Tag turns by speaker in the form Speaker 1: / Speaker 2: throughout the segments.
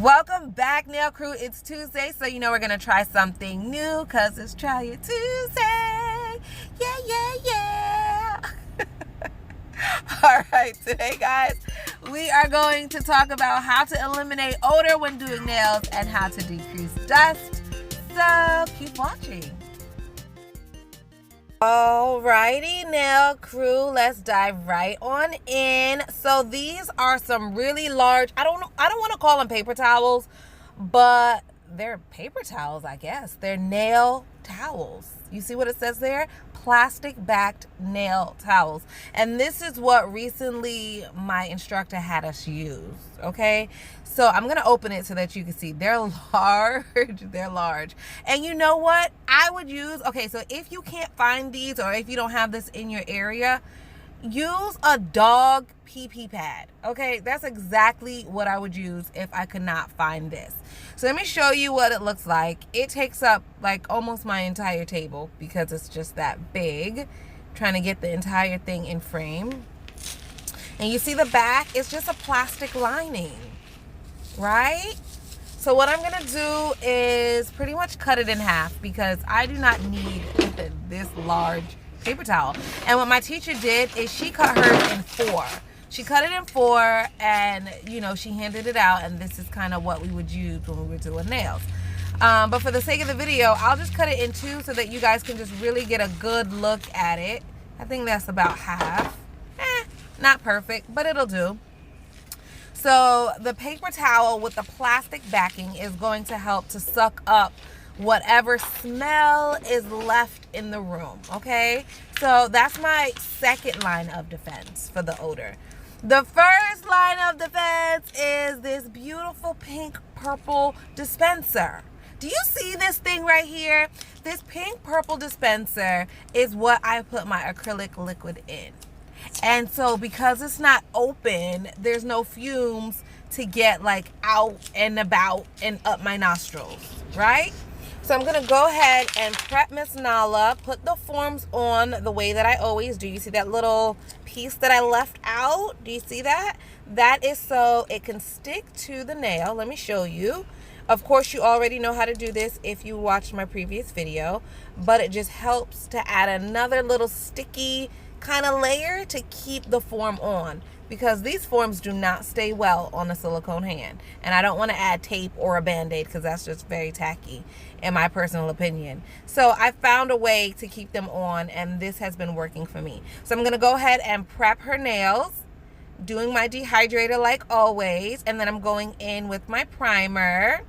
Speaker 1: Welcome back, nail crew. It's Tuesday, so you know we're gonna try something new because it's Try It Tuesday. Yeah. All right, today, guys, we are going to talk about how to eliminate odor when doing nails and how to decrease dust. So keep watching. Alrighty, nail crew, let's dive right on in. So these are some really large, I don't want to call them paper towels, but they're paper towels, I guess. They're nail towels. You see what it says there? Plastic backed nail towels. And this is what recently my instructor had us use, okay? So I'm going to open it so that you can see. They're large. They're large. And you know what? I would use, okay, so if you can't find these or if you don't have this in your area, use a dog pee-pee pad, okay? That's exactly what I would use if I could not find this. So let me show you what it looks like. It takes up like almost my entire table because it's just that big. I'm trying to get the entire thing in frame. And you see the back? It's just a plastic lining, right? So what I'm gonna do is pretty much cut it in half because I do not need this large paper towel. And what my teacher did is she cut hers in 4. She cut it in 4 and, you know, she handed it out, and this is kind of what we would use when we were doing nails. But for the sake of the video, I'll just cut it in 2 so that you guys can just really get a good look at it. I think that's about half. Not perfect, but it'll do. So the paper towel with the plastic backing is going to help to suck up whatever smell is left in the room, okay? So that's my second line of defense for the odor. The first line of defense is this beautiful pink purple dispenser. Do you see this thing right here? This pink purple dispenser is what I put my acrylic liquid in. And so because it's not open, there's no fumes to get like out and about and up my nostrils, right? So I'm gonna go ahead and prep Miss Nala, put the forms on the way that I always do. You see that little piece that I left out? Do you see that? That is so it can stick to the nail. Let me show you. Of course, you already know how to do this if you watched my previous video, but it just helps to add another little sticky kind of layer to keep the form on, because these forms do not stay well on a silicone hand, and I don't want to add tape or a band-aid because that's just very tacky in my personal opinion. So I found a way to keep them on, and this has been working for me. So I'm gonna go ahead and prep her nails, doing my dehydrator like always, and then I'm going in with my primer.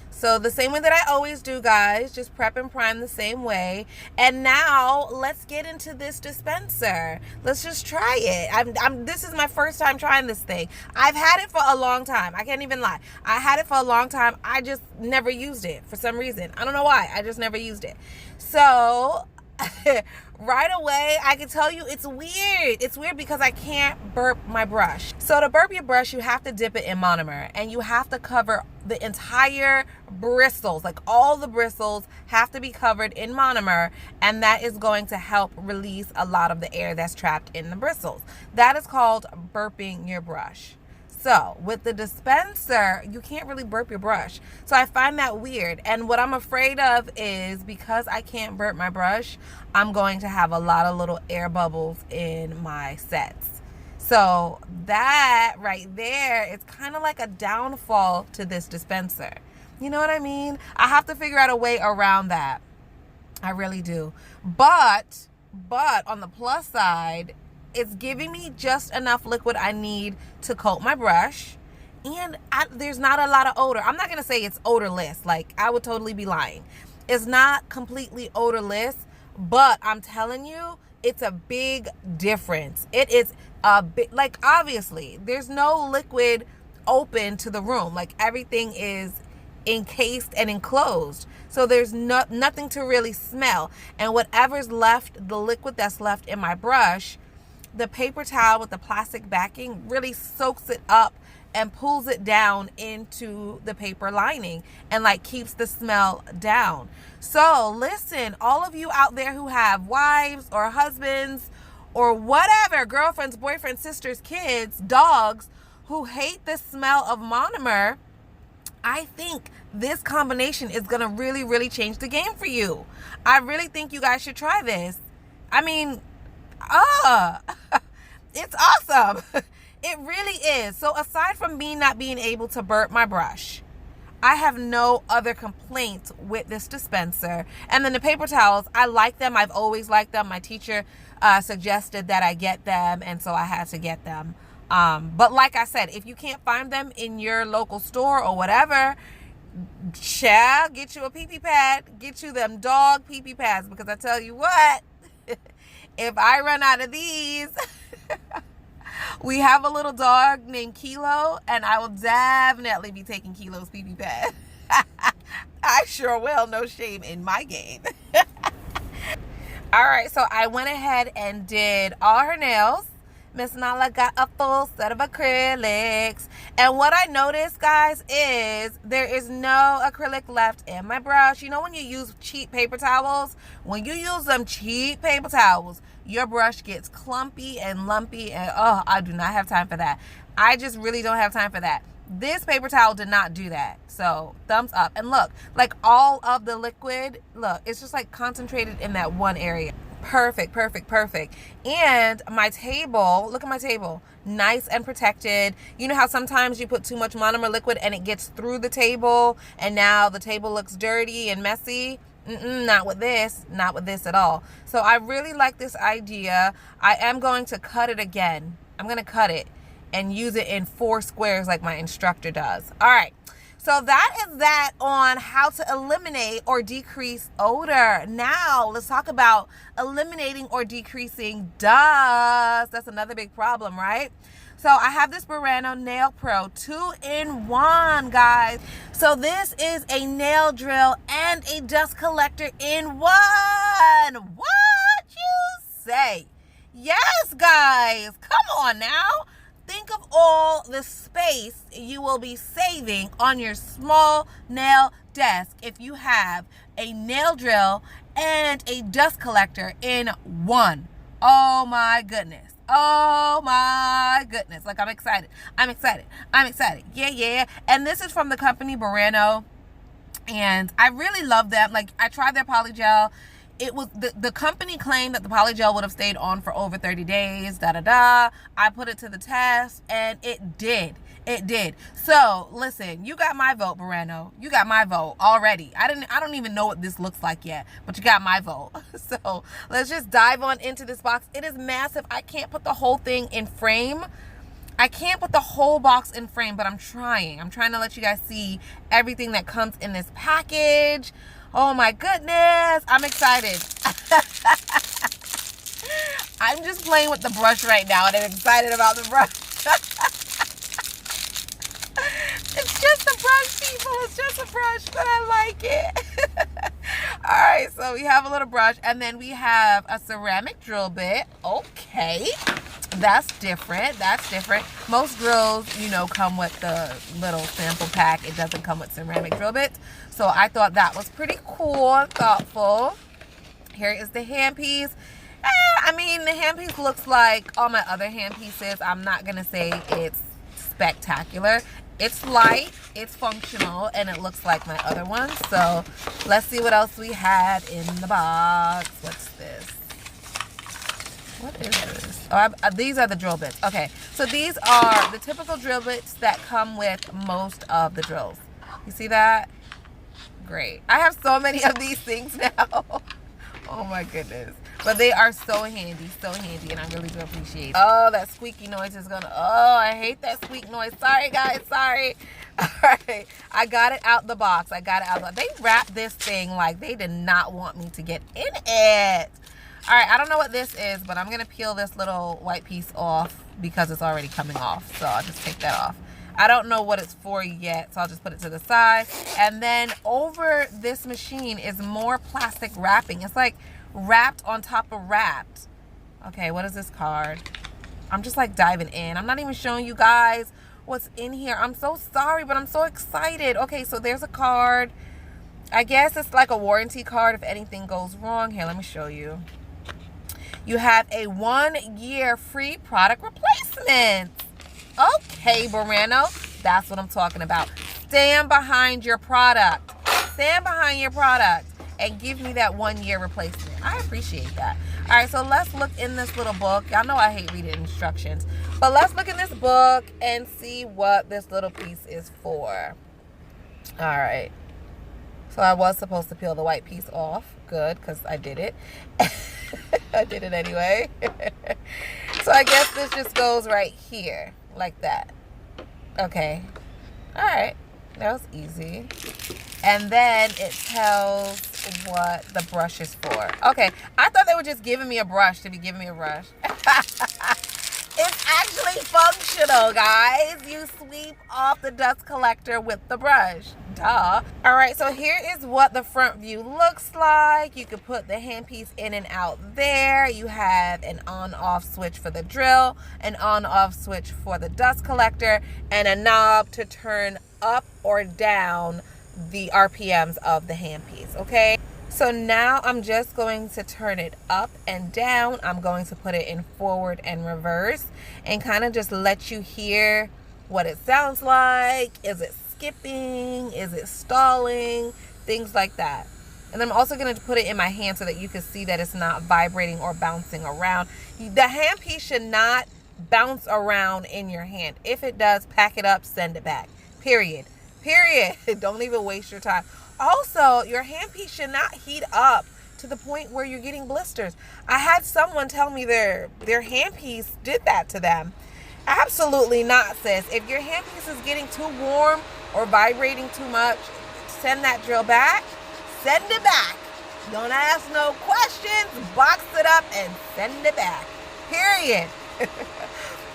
Speaker 1: So the same way that I always do, guys, just prep and prime the same way. And now let's get into this dispenser. Let's just try it. This is my first time trying this thing. I've had it for a long time. I can't even lie. I had it for a long time. I just never used it for some reason. I don't know why. I just never used it. So right away, I can tell you it's weird. It's weird because I can't burp my brush. So to burp your brush, you have to dip it in monomer, and you have to cover the entire bristles. Like all the bristles have to be covered in monomer, and that is going to help release a lot of the air that's trapped in the bristles. That is called burping your brush. So with the dispenser, you can't really burp your brush. So I find that weird. And what I'm afraid of is because I can't burp my brush, I'm going to have a lot of little air bubbles in my sets. So that right there is kind of like a downfall to this dispenser. You know what I mean? I have to figure out a way around that. I really do. But on the plus side, it's giving me just enough liquid I need to coat my brush, and there's not a lot of odor. I'm not gonna say it's odorless, like I would totally be lying. It's not completely odorless, but I'm telling you, it's a big difference. It is a big, like obviously there's no liquid open to the room, like everything is encased and enclosed, so there's nothing to really smell. And whatever's left, the liquid that's left in my brush, the paper towel with the plastic backing really soaks it up and pulls it down into the paper lining and like keeps the smell down. So listen, all of you out there who have wives or husbands or whatever, girlfriends, boyfriends, sisters, kids, dogs, who hate the smell of monomer, I think this combination is going to really, really change the game for you. I really think you guys should try this. I mean, it's awesome. It really is. So aside from me not being able to burp my brush, I have no other complaints with this dispenser. And then the paper towels, I like them. I've always liked them. My teacher suggested that I get them, and so I had to get them. But like I said, if you can't find them in your local store or whatever, child, get you a pee-pee pad. Get you them dog pee-pee pads, because I tell you what, if I run out of these, we have a little dog named Kilo, and I will definitely be taking Kilo's pee-pee pad. I sure will. No shame in my game. All right, so I went ahead and did all her nails. Miss Nala got a full set of acrylics. And what I noticed, guys, is there is no acrylic left in my brush. You know when you use cheap paper towels? When you use them cheap paper towels, your brush gets clumpy and lumpy, and oh, I do not have time for that. I just really don't have time for that. This paper towel did not do that. So thumbs up. And look, like all of the liquid, look, it's just like concentrated in that one area. Perfect, perfect, perfect. And my table, look at my table, nice and protected. You know how sometimes you put too much monomer liquid and it gets through the table, and now the table looks dirty and messy? Not with this, not with this at all. So I really like this idea. I am going to cut it again. I'm going to cut it and use it in 4 squares like my instructor does. All right. So that is that on how to eliminate or decrease odor. Now let's talk about eliminating or decreasing dust. That's another big problem, right? So I have this Burano Nail Pro 2-in-1, guys. So this is a nail drill and a dust collector in one. What you say? Yes, guys. Come on now. Think of all the space you will be saving on your small nail desk if you have a nail drill and a dust collector in one. Oh my goodness. Oh my goodness. Like, I'm excited. I'm excited. I'm excited. Yeah, yeah. And this is from the company Burano. And I really love them. Like, I tried their Polygel. It was the company claimed that the Polygel would have stayed on for over 30 days. I put it to the test, and it did. It did. So listen, you got my vote, Burano. You got my vote already. I don't even know what this looks like yet, but you got my vote. So let's just dive on into this box. It is massive. I can't put the whole thing in frame. I can't put the whole box in frame, but I'm trying. I'm trying to let you guys see everything that comes in this package. Oh my goodness, I'm excited. I'm just playing with the brush right now, and I'm excited about the brush. It's just a brush, people. It's just a brush, but I like it. All right, so we have a little brush, and then we have a ceramic drill bit. Okay, that's different. That's different. Most drills, you know, come with the little sample pack. It doesn't come with ceramic drill bits. So I thought that was pretty cool and thoughtful. Here is the handpiece. I mean, the handpiece looks like all my other handpieces. I'm not going to say it's spectacular. It's light, it's functional, and it looks like my other ones. So let's see what else we had in the box. What's this? What is this? Oh, these are the drill bits. Okay, so these are the typical drill bits that come with most of the drills. You see that? Great. I have so many of these things now. Oh my goodness. But they are so handy, and I really do appreciate it. Oh, that squeaky noise is gonna, oh, I hate that squeak noise. Sorry, guys, sorry. All right, I got it out the box. They wrapped this thing like they did not want me to get in it. All right, I don't know what this is, but I'm gonna peel this little white piece off because it's already coming off. So I'll just take that off. I don't know what it's for yet, so I'll just put it to the side. And then over this machine is more plastic wrapping. It's like wrapped on top of wrapped. Okay, what is this card? I'm just like diving in. I'm not even showing you guys what's in here. I'm so sorry, but I'm so excited. Okay, so there's a card. I guess it's like a warranty card if anything goes wrong. Here, let me show you. You have a 1-year free product replacement. Okay, Burano, that's what I'm talking about. Stand behind your product. Stand behind your product and give me that 1 year replacement. I appreciate that. All right, so let's look in this little book. Y'all know I hate reading instructions, but let's look in this book and see what this little piece is for. All right. So I was supposed to peel the white piece off. Good, because I did it. I did it anyway. So I guess this just goes right here, like that. Okay. All right. That was easy. And then it tells what the brush is for. Okay. I thought they were just giving me a brush to be giving me a brush. It's actually functional, guys. You sweep off the dust collector with the brush. Duh. All right, so here is what the front view looks like. You can put the handpiece in and out there. You have an on-off switch for the drill, an on-off switch for the dust collector, and a knob to turn up or down the RPMs of the handpiece, okay? So now I'm just going to turn it up and down. I'm going to put it in forward and reverse and kind of just let you hear what it sounds like. Is it skipping? Is it stalling? Things like that. And I'm also going to put it in my hand so that you can see that it's not vibrating or bouncing around. The handpiece should not bounce around in your hand. If it does, pack it up, send it back. Period. Period. Don't even waste your time. Also, your handpiece should not heat up to the point where you're getting blisters. I had someone tell me their handpiece did that to them. Absolutely not, sis. If your handpiece is getting too warm or vibrating too much, send that drill back. Send it back. Don't ask no questions. Box it up and send it back. Period.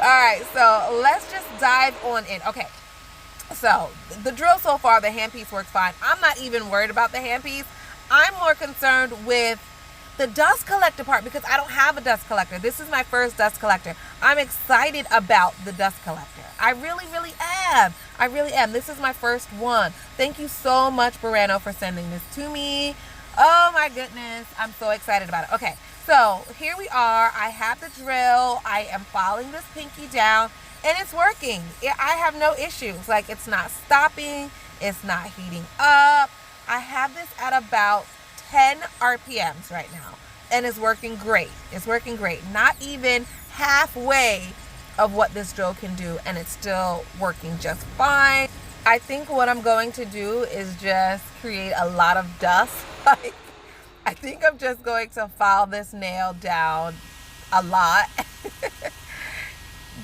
Speaker 1: All right, so let's just dive on in. Okay. So the drill so far, the handpiece works fine. I'm not even worried about the handpiece. I'm more concerned with the dust collector part because I don't have a dust collector. This is my first dust collector. I'm excited about the dust collector. I really, really am. I really am. This is my first one. Thank you so much, Burano, for sending this to me. Oh my goodness. I'm so excited about it. Okay, so here we are. I have the drill. I am following this pinky down. And it's working. I have no issues. Like, it's not stopping. It's not heating up. I have this at about 10 RPMs right now. And it's working great. It's working great. Not even halfway of what this drill can do. And it's still working just fine. I think what I'm going to do is just create a lot of dust. Like, I think I'm just going to file this nail down a lot.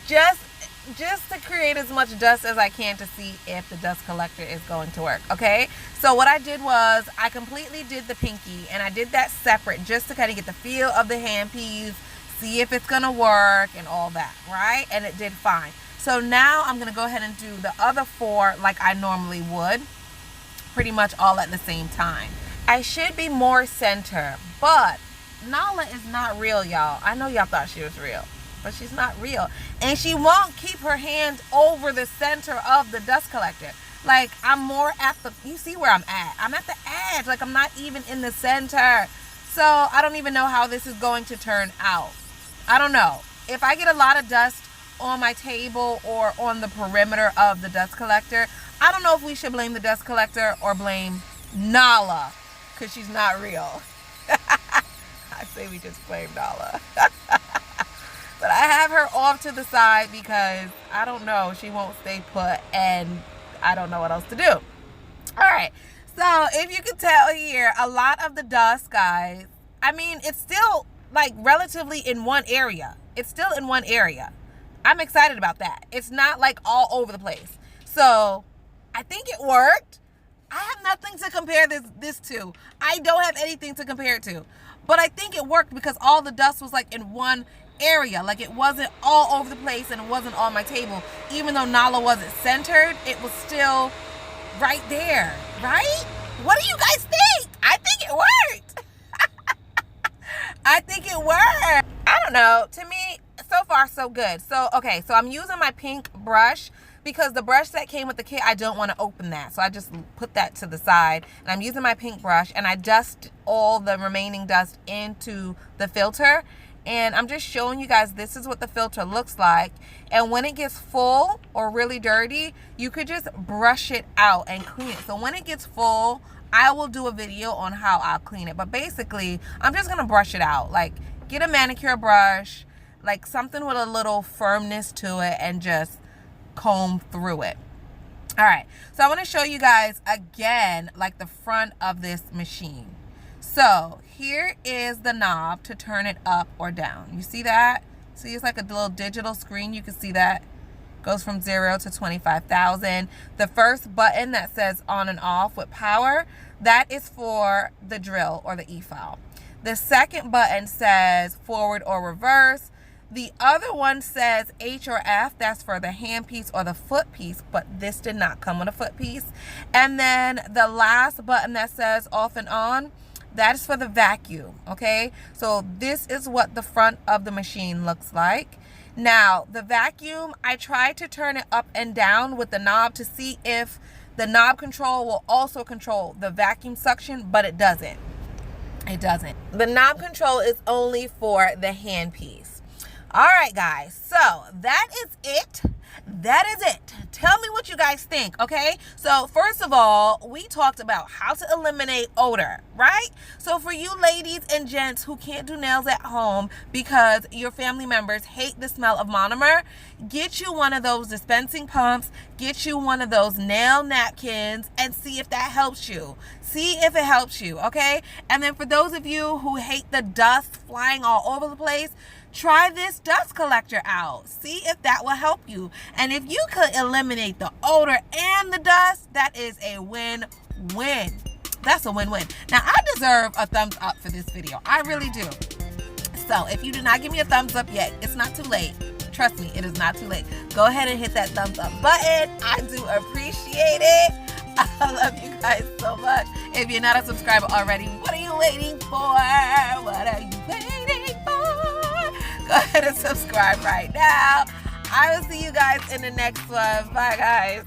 Speaker 1: just to create as much dust as I can to see if the dust collector is going to work, okay? So what I did was I completely did the pinky, and I did that separate just to kind of get the feel of the handpiece, see if it's going to work and all that, right? And it did fine. So now I'm going to go ahead and do the other 4 like I normally would, pretty much all at the same time. I should be more center, but Nala is not real, y'all. I know y'all thought she was real, but she's not real. And she won't keep her hand over the center of the dust collector. Like, I'm more at the, you see where I'm at. I'm at the edge. Like, I'm not even in the center. So I don't even know how this is going to turn out. I don't know. If I get a lot of dust on my table or on the perimeter of the dust collector, I don't know if we should blame the dust collector or blame Nala, because she's not real. I say we just blame Nala. But I have her off to the side because I don't know. She won't stay put and I don't know what else to do. All right. So if you can tell here, a lot of the dust, guys, I mean, it's still like relatively in one area. It's still in one area. I'm excited about that. It's not like all over the place. So I think it worked. I have nothing to compare this to. I don't have anything to compare it to. But I think it worked because all the dust was like in one area. Like, it wasn't all over the place and it wasn't on my table. Even though Nala wasn't centered, it was still right there, right? What do you guys think? I think it worked. I think it worked. I don't know. To me, so far so good. So, okay, so I'm using my pink brush because the brush that came with the kit, I don't want to open that. So I just put that to the side. And I'm using my pink brush and I dust all the remaining dust into the filter. And I'm just showing you guys this is what the filter looks like. And when it gets full or really dirty, you could just brush it out and clean it. So when it gets full, I will do a video on how I'll clean it. But basically, I'm just gonna brush it out. Like, get a manicure brush, like something with a little firmness to it, and just comb through it. All right, so I want to show you guys again, like the front of this machine. So here is the knob to turn it up or down. You see that? See, it's like a little digital screen. You can see that goes from 0 to 25,000. The first button that says on and off with power, that is for the drill or the e-file. The second button says forward or reverse. The other one says H or F, that's for the hand piece or the foot piece, but this did not come with a foot piece. And then the last button that says off and on, that is for the vacuum, okay? So this is what the front of the machine looks like. Now, the vacuum, I tried to turn it up and down with the knob to see if the knob control will also control the vacuum suction, but it doesn't. It doesn't. The knob control is only for the hand piece. All right, guys, so that is it. That is it. Tell me what you guys think, okay? So first of all, we talked about how to eliminate odor, right? So for you ladies and gents who can't do nails at home because your family members hate the smell of monomer, get you one of those dispensing pumps, get you one of those nail napkins, and see if that helps you. See if it helps you, okay? And then for those of you who hate the dust flying all over the place, try this dust collector out. See if that will help you. And if you could eliminate the odor and the dust, that is a win-win. That's a win-win. Now, I deserve a thumbs up for this video. I really do. So if you did not give me a thumbs up yet, it's not too late. Trust me, it is not too late. Go ahead and hit that thumbs up button. I do appreciate it. I love you guys so much. If you're not a subscriber already, what are you waiting for? What are you waiting for? Go ahead and subscribe right now. I will see you guys in the next one. Bye, guys.